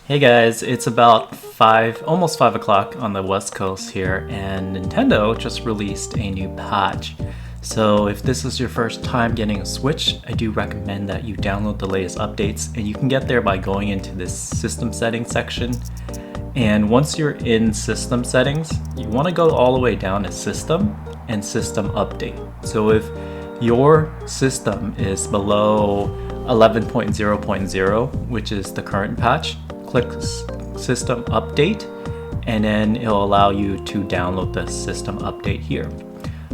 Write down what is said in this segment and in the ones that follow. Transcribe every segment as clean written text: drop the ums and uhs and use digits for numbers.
Hey guys, it's about almost 5 o'clock on the West Coast here, and Nintendo just released a new patch. So if this is your first time getting a Switch, I do recommend that you download the latest updates, and you can get there by going into this system settings section. And once you're in system settings, you want to go all the way down to system and system update. So if your system is below 11.0.0, which is the current patch, click system update, and then it'll allow you to download the system update here.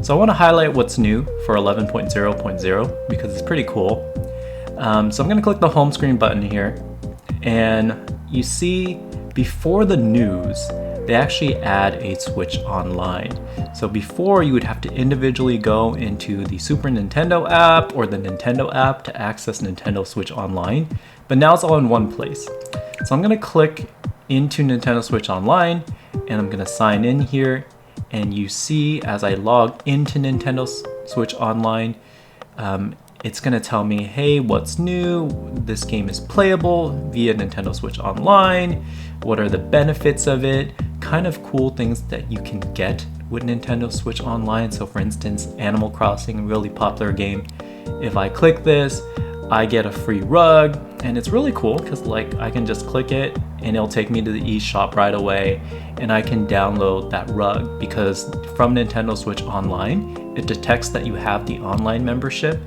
So I want to highlight what's new for 11.0.0 because it's pretty cool. So I'm going to click the home screen button here, and you see before the news, they actually add a Switch Online. So before, you would have to individually go into the Super Nintendo app or the Nintendo app to access Nintendo Switch Online, but now it's all in one place. So I'm going to click into Nintendo Switch Online, and I'm going to sign in here, and you see as I log into Nintendo Switch Online, it's going to tell me, hey, what's new? This game is playable via Nintendo Switch Online. What are the benefits of it? Kind of cool things that you can get with Nintendo Switch Online. So for instance, Animal Crossing, a really popular game. If I click this, I get a free rug, and it's really cool because I can just click it and it'll take me to the eShop right away, and I can download that rug because from Nintendo Switch Online, it detects that you have the online membership,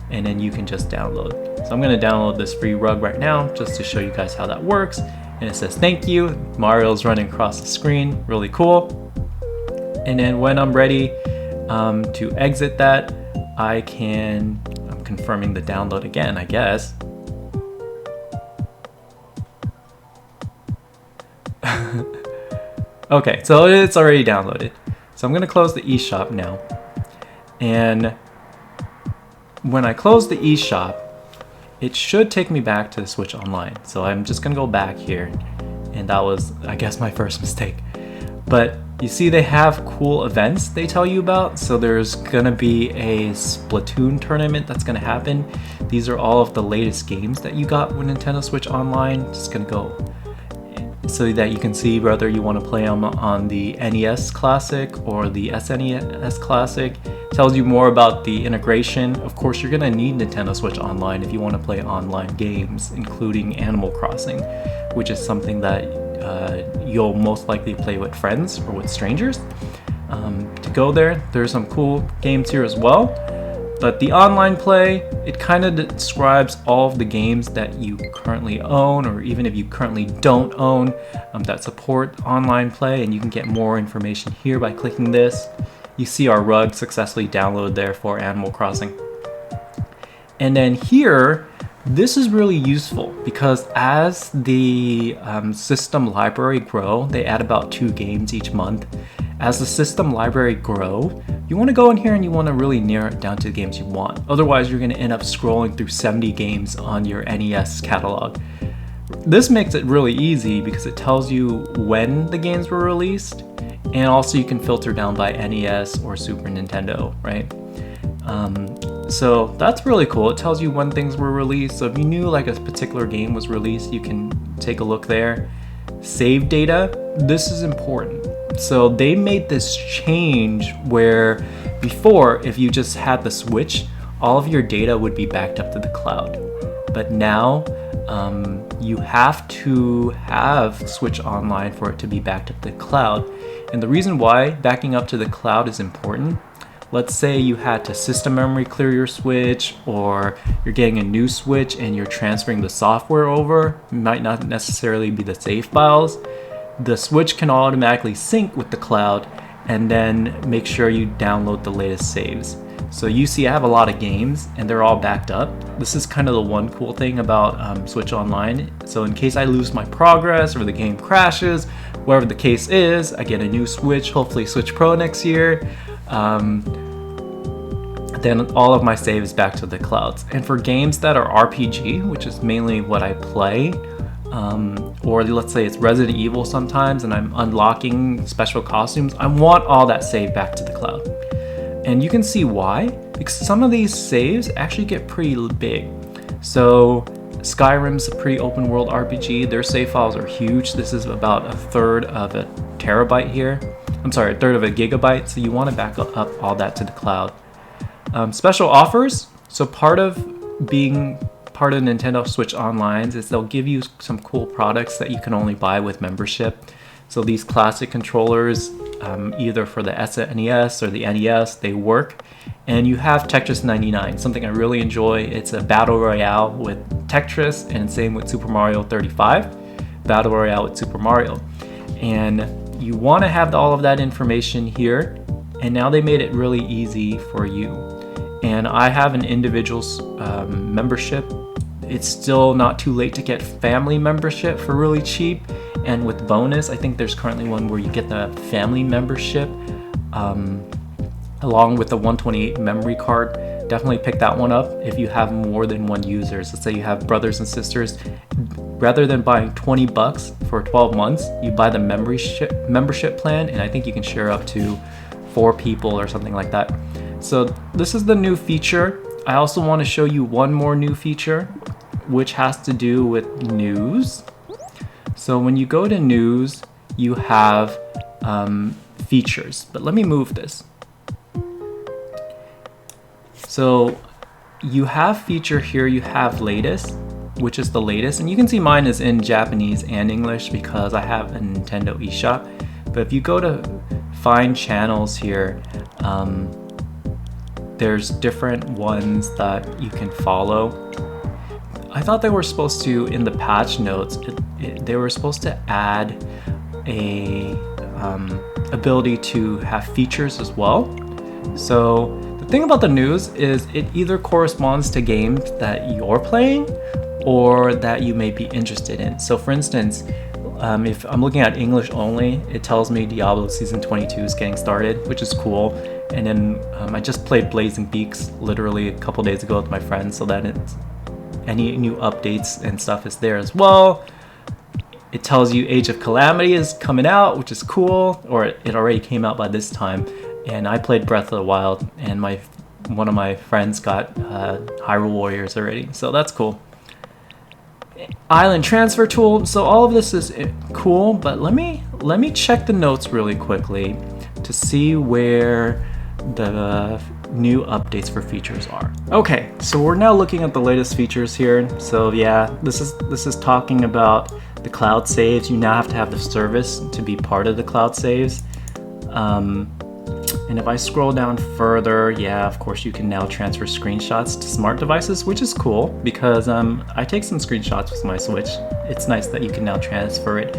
and then you can just download. So I'm going to download this free rug right now just to show you guys how that works. And it says thank you. Mario's running across the screen, really cool. And then when I'm ready to exit that, I'm confirming the download again, I guess. Okay, so it's already downloaded. So I'm going to close the eShop now. And when I close the eShop, it should take me back to the Switch Online. So I'm just gonna go back here, and that was, I guess, my first mistake. But you see they have cool events they tell you about. So there's gonna be a Splatoon tournament that's gonna happen. These are all of the latest games that you got with Nintendo Switch Online. Just gonna go so that you can see whether you want to play them on the NES Classic or the SNES Classic. Tells you more about the integration. Of course, you're gonna need Nintendo Switch Online if you want to play online games, including Animal Crossing, which is something that you'll most likely play with friends or with strangers. To go there, there's some cool games here as well. But the online play, it kind of describes all of the games that you currently own, or even if you currently don't own, that support online play, and you can get more information here by clicking this. You see our rug successfully downloaded there for Animal Crossing. And then here, this is really useful because as the system library grow, they add about 2 games each month. As the system library grow, you want to go in here and you want to really narrow it down to the games you want. Otherwise, you're going to end up scrolling through 70 games on your NES catalog. This makes it really easy because it tells you when the games were released, and also you can filter down by NES or Super Nintendo, right? So that's really cool. It tells you when things were released. So if you knew like a particular game was released, you can take a look there. Save data, this is important. So they made this change where before, if you just had the Switch, all of your data would be backed up to the cloud. But now you have to have Switch Online for it to be backed up to the cloud. And the reason why backing up to the cloud is important, let's say you had to system memory clear your Switch, or you're getting a new Switch and you're transferring the software over, it might not necessarily be the save files. The Switch can automatically sync with the cloud and then make sure you download the latest saves. So you see I have a lot of games and they're all backed up. This is kind of the one cool thing about Switch Online. So in case I lose my progress or the game crashes, whatever the case is, I get a new Switch, hopefully Switch Pro next year, then all of my save is back to the clouds. And for games that are RPG, which is mainly what I play, or let's say it's Resident Evil sometimes and I'm unlocking special costumes, I want all that saved back to the cloud. And you can see why, because some of these saves actually get pretty big. So Skyrim's a pretty open world RPG. Their save files are huge. This is about a third of a terabyte here. I'm sorry, a third of a gigabyte. So you want to back up all that to the cloud. Special offers. So part of being part of Nintendo Switch Online is they'll give you some cool products that you can only buy with membership. So these classic controllers, either for the SNES or the NES, they work. And you have Tetris 99, something I really enjoy. It's a battle royale with Tetris, and same with Super Mario 35, battle royale with Super Mario. And you want to have all of that information here, and now they made it really easy for you. And I have an individual membership. It's still not too late to get family membership for really cheap, and with bonus, I think there's currently one where you get the family membership along with the 128 memory card. Definitely pick that one up if you have more than one user. Let's say you have brothers and sisters. Rather than buying $20 for 12 months, you buy the membership plan, and I think you can share up to 4 people or something like that. So this is the new feature. I also want to show you one more new feature, which has to do with news. So when you go to news, you have features, but let me move this. So you have feature here, you have latest, which is the latest, and you can see mine is in Japanese and English because I have a Nintendo eShop. But if you go to find channels here, there's different ones that you can follow. I thought they were supposed to, in the patch notes, they were supposed to add a ability to have features as well. So the thing about the news is it either corresponds to games that you're playing or that you may be interested in. So for instance, if I'm looking at English only, it tells me Diablo Season 22 is getting started, which is cool. And then I just played Blazing Peaks literally a couple days ago with my friends, so that any new updates and stuff is there as well. It tells you Age of Calamity is coming out, which is cool, or it already came out by this time. And I played Breath of the Wild, and one of my friends got Hyrule Warriors already, so that's cool. Island transfer tool. So all of this is cool, but let me check the notes really quickly to see where the new updates for features are. Okay, so we're now looking at the latest features here. So yeah, this is talking about the cloud saves. You now have to have the service to be part of the cloud saves. And if I scroll down further, yeah, of course you can now transfer screenshots to smart devices, which is cool because I take some screenshots with my Switch. It's nice that you can now transfer it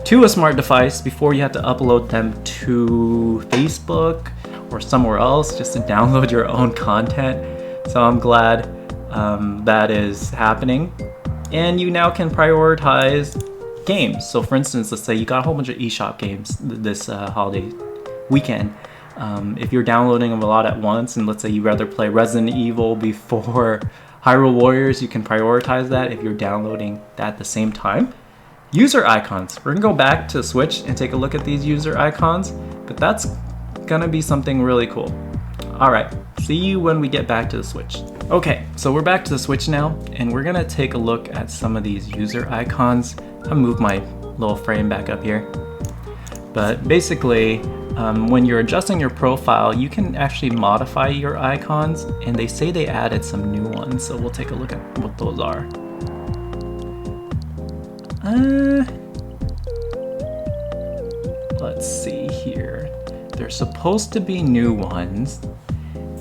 to a smart device before you have to upload them to Facebook or somewhere else just to download your own content. So I'm glad that is happening. And you now can prioritize games. So for instance, let's say you got a whole bunch of eShop games this holiday weekend. If you're downloading them a lot at once, and let's say you'd rather play Resident Evil before Hyrule Warriors, you can prioritize that if you're downloading that at the same time. User icons. We're gonna go back to Switch and take a look at these user icons, but that's gonna be something really cool. All right, see you when we get back to the Switch. Okay, so we're back to the Switch now, and we're gonna take a look at some of these user icons. I'll move my little frame back up here. But basically, when you're adjusting your profile, you can actually modify your icons, and they say they added some new ones, so we'll take a look at what those are. Let's see here. There's supposed to be new ones,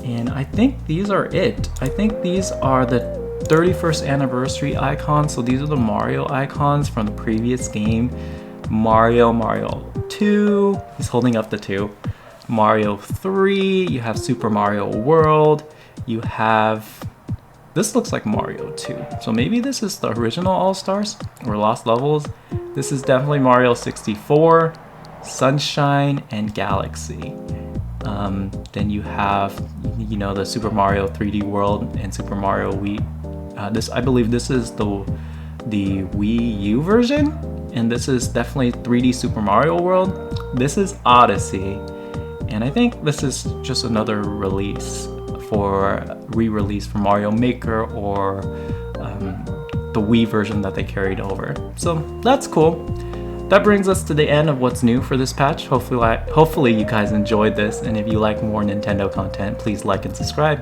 and I think these are it. I think these are the 31st anniversary icons, so these are the Mario icons from the previous game. Mario 2, he's holding up the 2. Mario 3, you have Super Mario World, you have, this looks like Mario 2. So maybe this is the original All-Stars or Lost Levels. This is definitely Mario 64, Sunshine, and Galaxy. Then you have, the Super Mario 3D World and Super Mario Wii. I believe this is the Wii U version. And this is definitely 3D Super Mario World. This is Odyssey. And I think this is just another re-release for Mario Maker or the Wii version that they carried over. So that's cool. That brings us to the end of what's new for this patch. Hopefully you guys enjoyed this, and if you like more Nintendo content, please like and subscribe.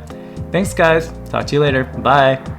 Thanks guys, talk to you later, bye!